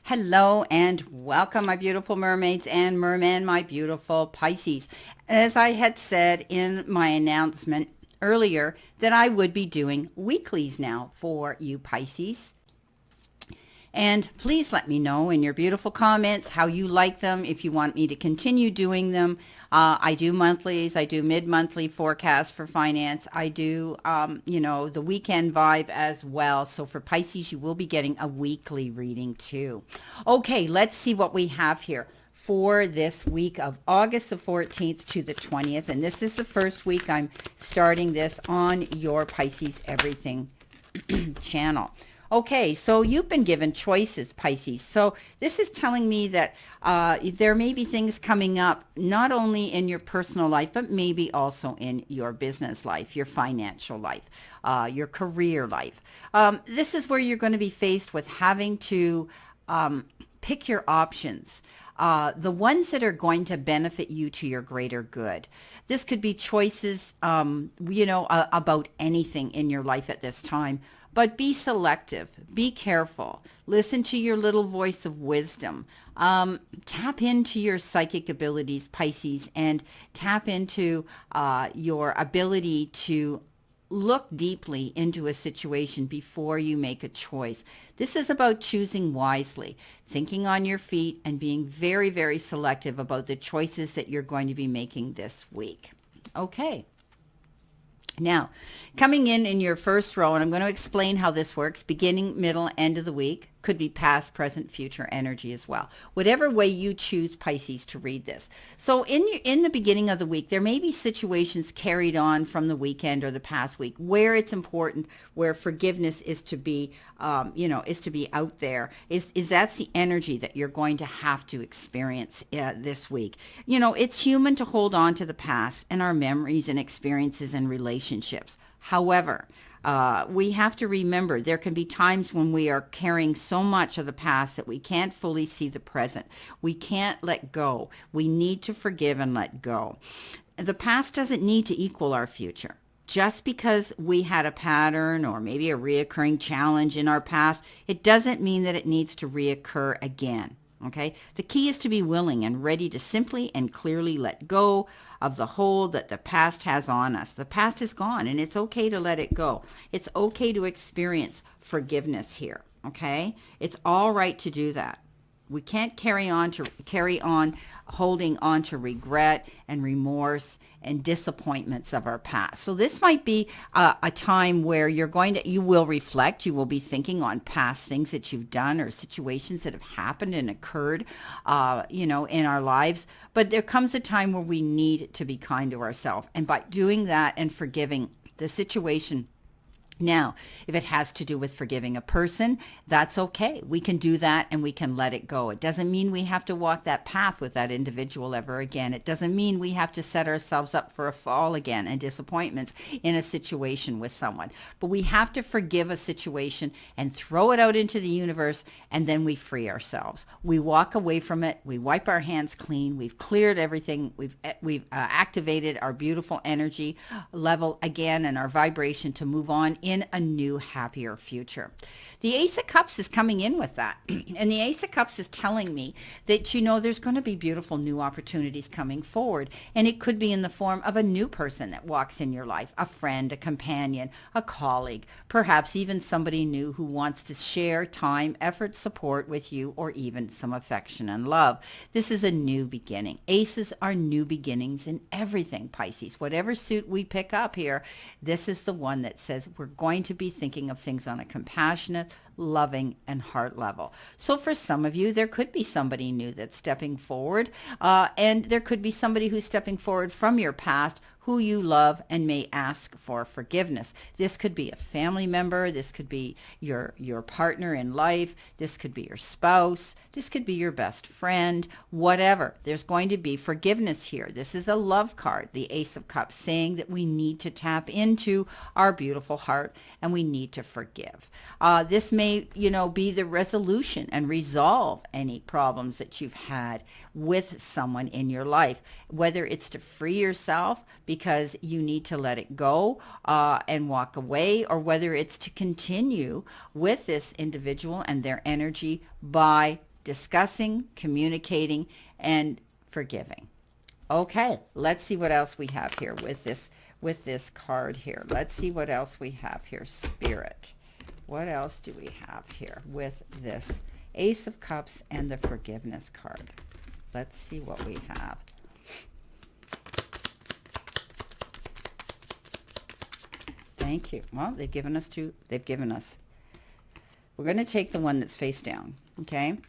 Hello and welcome, my beautiful mermaids and mermen, my beautiful Pisces. As I had said in my announcement earlier, that I would be doing weeklies now for you Pisces. And please let me know in your beautiful comments how you like them, if you want me to continue doing them. I do monthlies, I do mid-monthly forecasts for finance. I do, the weekend vibe as well. So for Pisces, you will be getting a weekly reading too. Okay, let's see what we have here for this week of August the 14th to the 20th. And this is the first week I'm starting this on your Pisces Everything channel. Okay, so you've been given choices, Pisces. So this is telling me that there may be things coming up, not only in your personal life, but maybe also in your business life, your financial life, your career life. This is where you're going to be faced with having to pick your options. The ones that are going to benefit you to your greater good. This could be choices, about anything in your life at this time. But be selective, be careful, listen to your little voice of wisdom, tap into your psychic abilities, Pisces, and tap into your ability to look deeply into a situation before you make a choice. This is about choosing wisely, thinking on your feet, and being very, very selective about the choices that you're going to be making this week. Okay. Now, coming in your first row, and I'm going to explain how this works, beginning, middle, end of the week, could be past, present, future energy as well. Whatever way you choose, Pisces, to read this. So in the beginning of the week, there may be situations carried on from the weekend or the past week where it's important, where forgiveness is to be, is to be out there. Is that's the energy that you're going to have to experience this week. It's human to hold on to the past and our memories and experiences and relationships. However, we have to remember there can be times when we are carrying so much of the past that we can't fully see the present. We can't let go. We need to forgive and let go. The past doesn't need to equal our future. Just because we had a pattern or maybe a reoccurring challenge in our past, it doesn't mean that it needs to reoccur again. Okay, the key is to be willing and ready to simply and clearly let go of the hold that the past has on us. The past is gone and it's okay to let it go. It's okay to experience forgiveness here. Okay, it's all right to do that. We can't carry on holding on to regret and remorse and disappointments of our past. So this might be a time where you will reflect, you will be thinking on past things that you've done or situations that have happened and occurred, in our lives. But there comes a time where we need to be kind to ourselves. And by doing that and forgiving the situation, now, if it has to do with forgiving a person, that's okay. We can do that and we can let it go. It doesn't mean we have to walk that path with that individual ever again. It doesn't mean we have to set ourselves up for a fall again and disappointments in a situation with someone. But we have to forgive a situation and throw it out into the universe, and then we free ourselves. We walk away from it. We wipe our hands clean. We've cleared everything. We've activated our beautiful energy level again and our vibration to move on in a new, happier future. The Ace of Cups is coming in with that. And the Ace of Cups is telling me that, there's going to be beautiful new opportunities coming forward. And it could be in the form of a new person that walks in your life, a friend, a companion, a colleague, perhaps even somebody new who wants to share time, effort, support with you, or even some affection and love. This is a new beginning. Aces are new beginnings in everything, Pisces. Whatever suit we pick up here, this is the one that says we're going to be thinking of things on a compassionate, loving, and heart level. So for some of you, there could be somebody new that's stepping forward, and there could be somebody who's stepping forward from your past who you love and may ask for forgiveness. This could be a family member. This could be your partner in life. This could be your spouse. This could be your best friend, whatever. There's going to be forgiveness here. This is a love card, the Ace of Cups, saying that we need to tap into our beautiful heart and we need to forgive. This may, be the resolution and resolve any problems that you've had with someone in your life, whether it's to free yourself because you need to let it go and walk away, or whether it's to continue with this individual and their energy by discussing, communicating, and forgiving. Okay, let's see what else we have here with this card here. Let's see what else we have here, Spirit. What else do we have here with this Ace of Cups and the Forgiveness card? Let's see what we have. Thank you. Well, they've given us two. They've given us. We're going to take the one that's face down, okay?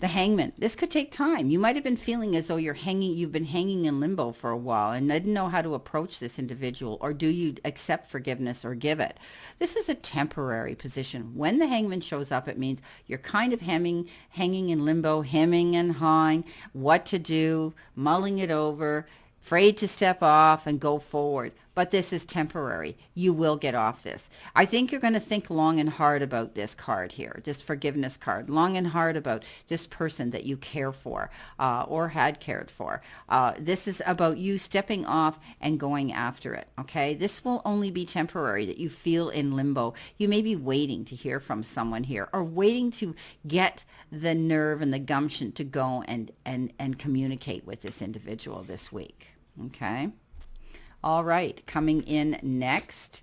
The Hangman. This could take time. You might have been feeling as though you've been hanging in limbo for a while and didn't know how to approach this individual, or do you accept forgiveness or give it? This is a temporary position. When the Hangman shows up, it means you're kind of hanging in limbo, hemming and hawing, what to do, mulling it over, afraid to step off and go forward. But this is temporary. You will get off this. I think you're going to think long and hard about this card here, this forgiveness card, long and hard about this person that you care for or had cared for. This is about you stepping off and going after it, okay? This will only be temporary, that you feel in limbo. You may be waiting to hear from someone here, or waiting to get the nerve and the gumption to go and communicate with this individual this week, okay? All right, coming in next,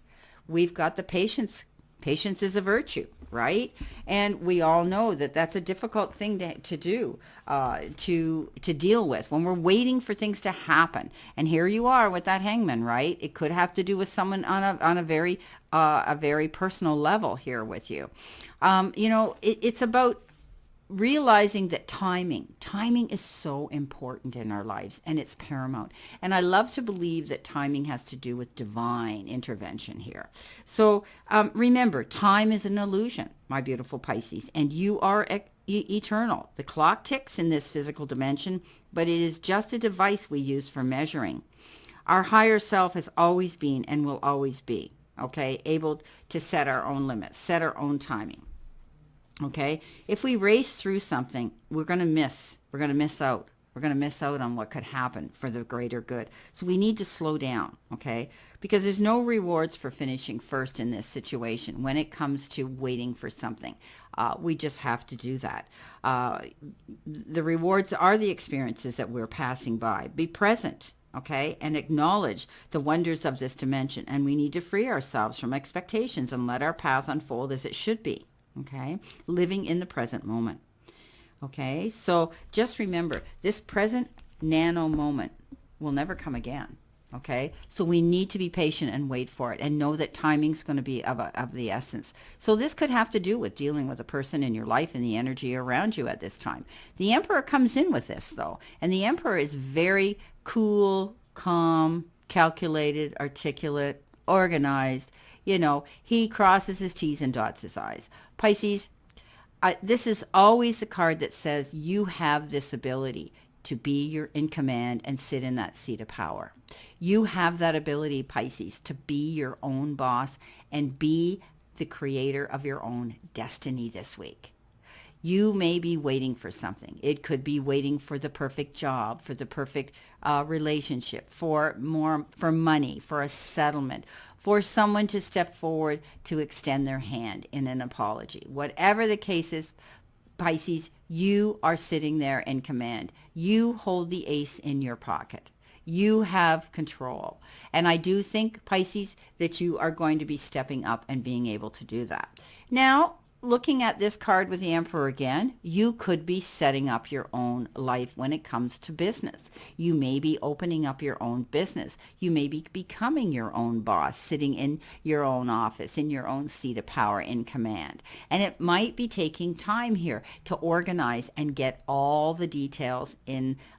we've got the patience. Patience is a virtue, right? And we all know that that's a difficult thing to do, to deal with when we're waiting for things to happen. And here you are with that Hangman, right? It could have to do with someone on a very personal level here with you. It's about realizing that timing is so important in our lives, and it's paramount. And I love to believe that timing has to do with divine intervention here. So remember, time is an illusion, my beautiful Pisces, and you are eternal. The clock ticks in this physical dimension, but it is just a device we use for measuring. Our higher self has always been and will always be, okay, able to set our own limits, set our own timing. Okay, if we race through something, we're going to miss out. We're going to miss out on what could happen for the greater good. So we need to slow down, okay? Because there's no rewards for finishing first in this situation when it comes to waiting for something. We just have to do that. The rewards are the experiences that we're passing by. Be present, okay, and acknowledge the wonders of this dimension. And we need to free ourselves from expectations and let our path unfold as it should be. Okay, living in the present moment. Okay, so just remember, this present nano moment will never come again. Okay, so we need to be patient and wait for it, and know that timing's going to be of the essence. So this could have to do with dealing with a person in your life and the energy around you at this time. The Emperor comes in with this, though, and the Emperor is very cool, calm, calculated, articulate, organized. You know, he crosses his T's and dots his I's. Pisces, this is always the card that says you have this ability to be in command and sit in that seat of power. You have that ability, Pisces, to be your own boss and be the creator of your own destiny this week. You may be waiting for something. It could be waiting for the perfect job, for the perfect relationship, for money, for a settlement, for someone to step forward to extend their hand in an apology. Whatever the case is, Pisces, you are sitting there in command. You hold the ace in your pocket. You have control. And I do think, Pisces, that you are going to be stepping up and being able to do that. Now, looking at this card with the Emperor again, you could be setting up your own life when it comes to business. You may be opening up your own business. You may be becoming your own boss, sitting in your own office, in your own seat of power, in command. And it might be taking time here to organize and get all the details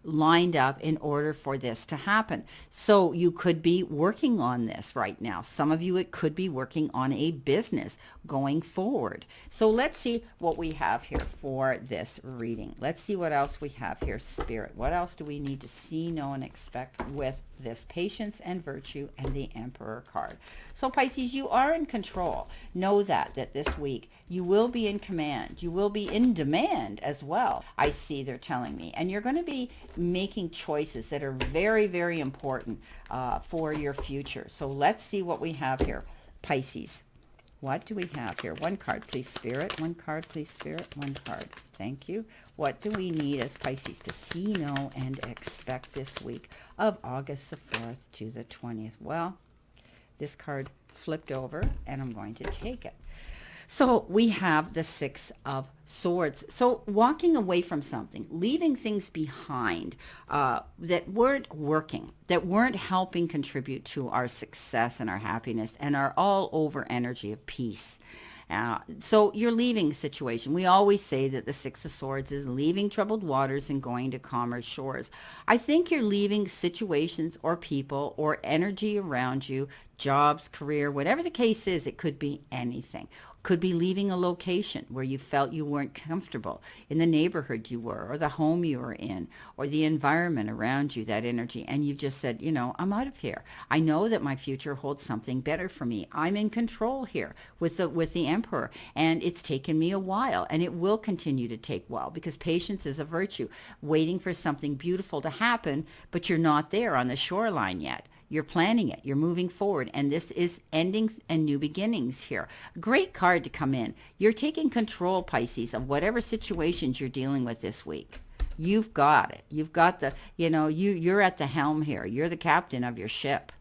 lined up in order for this to happen. So you could be working on this right now. Some of you, it could be working on a business going forward. So let's see what we have here for this reading. Let's see what else we have here, Spirit. What else do we need to see, know, and expect with this patience and virtue and the Emperor card? So Pisces, you are in control. Know that this week you will be in command. You will be in demand as well, I see they're telling me. And you're going to be making choices that are very, very important for your future. So let's see what we have here, Pisces. What do we have here? One card, please, Spirit. One card, please, Spirit. One card. Thank you. What do we need as Pisces to see, know, and expect this week of August the 4th to the 20th? Well, this card flipped over, and I'm going to take it. So we have the Six of Swords. So walking away from something, leaving things behind that weren't working, that weren't helping contribute to our success and our happiness and our all over energy of peace. So you're leaving a situation. We always say that the Six of Swords is leaving troubled waters and going to calmer shores. I think you're leaving situations or people or energy around you, jobs, career, whatever the case is. It could be anything. Could be leaving a location where you felt you weren't comfortable in the neighborhood you were, or the home you were in, or the environment around you, that energy. And you've just said, you know, I'm out of here. I know that my future holds something better for me. I'm in control here with the Emperor. And it's taken me a while, and it will continue to take a while, because patience is a virtue. Waiting for something beautiful to happen, but you're not there on the shoreline yet. You're planning it. You're moving forward. And this is endings and new beginnings here. Great card to come in. You're taking control, Pisces, of whatever situations you're dealing with this week. You've got it. You've got the, you know, you're at the helm here. You're the captain of your ship.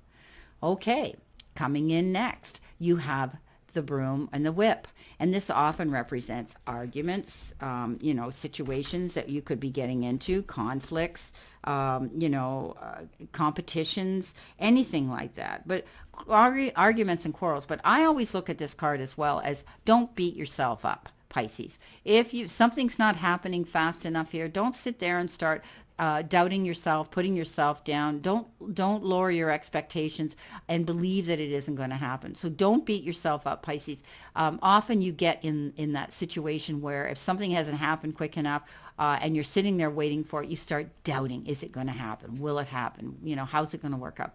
Okay. Coming in next, you have the broom and the whip. And this often represents arguments, you know, situations that you could be getting into, conflicts, you know, competitions, anything like that. But arguments and quarrels. But I always look at this card as well as don't beat yourself up, Pisces. If something's not happening fast enough here, don't sit there and start doubting yourself, putting yourself down. Don't lower your expectations and believe that it isn't going to happen. So don't beat yourself up, Pisces. Often you get in that situation where if something hasn't happened quick enough and you're sitting there waiting for it, you start doubting, is it going to happen? Will it happen? You know, how's it going to work out?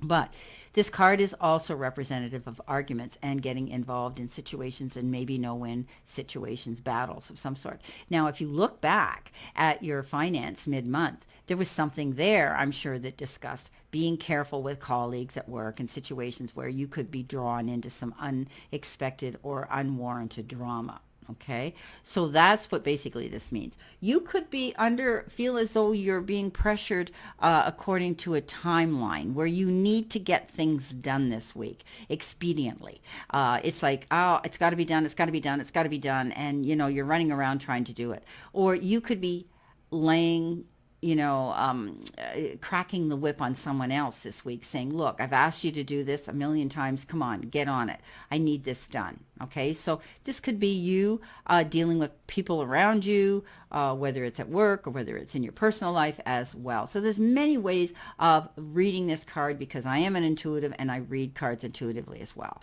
But this card is also representative of arguments and getting involved in situations and maybe no-win situations, battles of some sort. Now, if you look back at your finance mid-month, there was something there, I'm sure, that discussed being careful with colleagues at work and situations where you could be drawn into some unexpected or unwarranted drama. Okay, so that's what basically this means. You could feel as though you're being pressured according to a timeline where you need to get things done this week expediently. It's like, oh, it's got to be done, it's got to be done, it's got to be done. And, you know, you're running around trying to do it. Or you could be laying, you know, cracking the whip on someone else this week, saying, look, I've asked you to do this a million times. Come on, get on it. I need this done. Okay, so this could be you dealing with people around you, whether it's at work or whether it's in your personal life as well. So there's many ways of reading this card, because I am an intuitive and I read cards intuitively as well.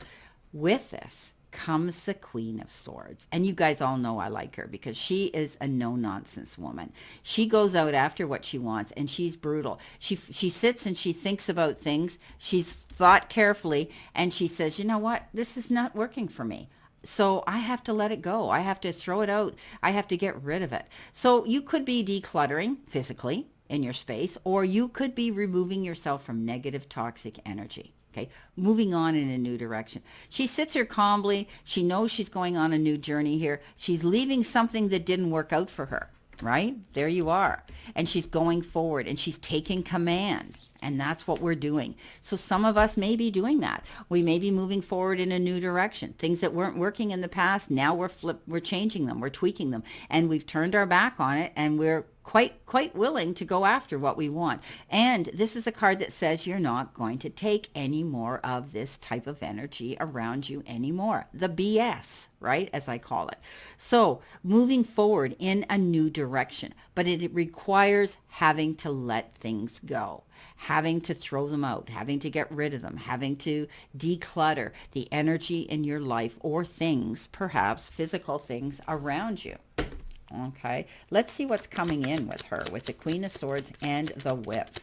With this comes the Queen of Swords. And you guys all know I like her because she is a no-nonsense woman. She goes out after what she wants, and she's brutal. She sits and she thinks about things. She's thought carefully, and she says, you know what? This is not working for me. So I have to let it go. I have to throw it out. I have to get rid of it. So you could be decluttering physically in your space, or you could be removing yourself from negative, toxic energy. Okay, moving on in a new direction. She sits here calmly. She knows she's going on a new journey here. She's leaving something that didn't work out for her, right? There you are. And she's going forward, and she's taking command. And that's what we're doing. So some of us may be doing that. We may be moving forward in a new direction. Things that weren't working in the past, now we're changing them, we're tweaking them, and we've turned our back on it, and we're quite willing to go after what we want. And this is a card that says you're not going to take any more of this type of energy around you anymore. The BS, right, as I call it. So moving forward in a new direction, but it requires having to let things go, having to throw them out, having to get rid of them, having to declutter the energy in your life or things, perhaps physical things around you. Okay, let's see what's coming in with her, with the Queen of Swords and the Whip.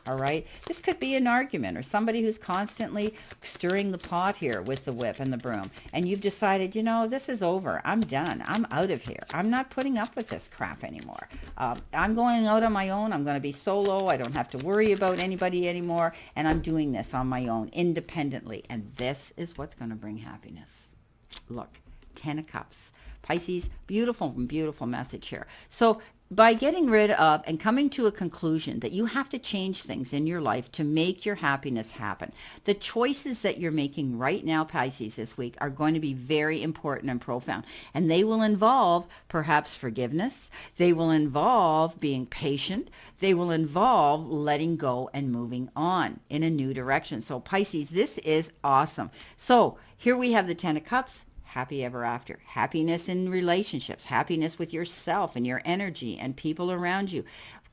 All right. This could be an argument or somebody who's constantly stirring the pot here with the whip and the broom. And you've decided, this is over. I'm done. I'm out of here. I'm not putting up with this crap anymore. I'm going out on my own. I'm going to be solo. I don't have to worry about anybody anymore. And I'm doing this on my own independently. And this is what's going to bring happiness. Look, 10 of Cups. Pisces, beautiful, beautiful message here. So by getting rid of and coming to a conclusion that you have to change things in your life to make your happiness happen, the choices that you're making right now, Pisces, this week are going to be very important and profound. And they will involve perhaps forgiveness. They will involve being patient. They will involve letting go and moving on in a new direction. So Pisces, this is awesome. So here we have the 10 of Cups. Happy ever after. Happiness in relationships, happiness with yourself and your energy and people around you.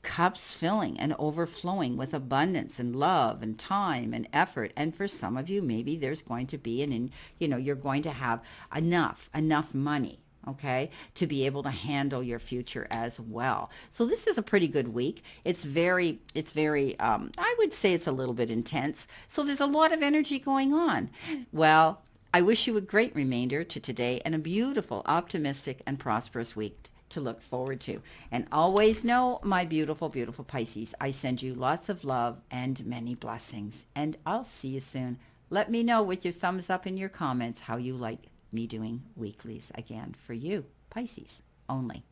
Cups filling and overflowing with abundance and love and time and effort. And for some of you, maybe there's going to be you're going to have enough money, okay, to be able to handle your future as well. So this is a pretty good week. It's very, I would say it's a little bit intense. So there's a lot of energy going on. Well, I wish you a great remainder to today and a beautiful, optimistic, and prosperous week to look forward to. And always know, my beautiful, beautiful Pisces, I send you lots of love and many blessings. And I'll see you soon. Let me know with your thumbs up in your comments how you like me doing weeklies again for you, Pisces only.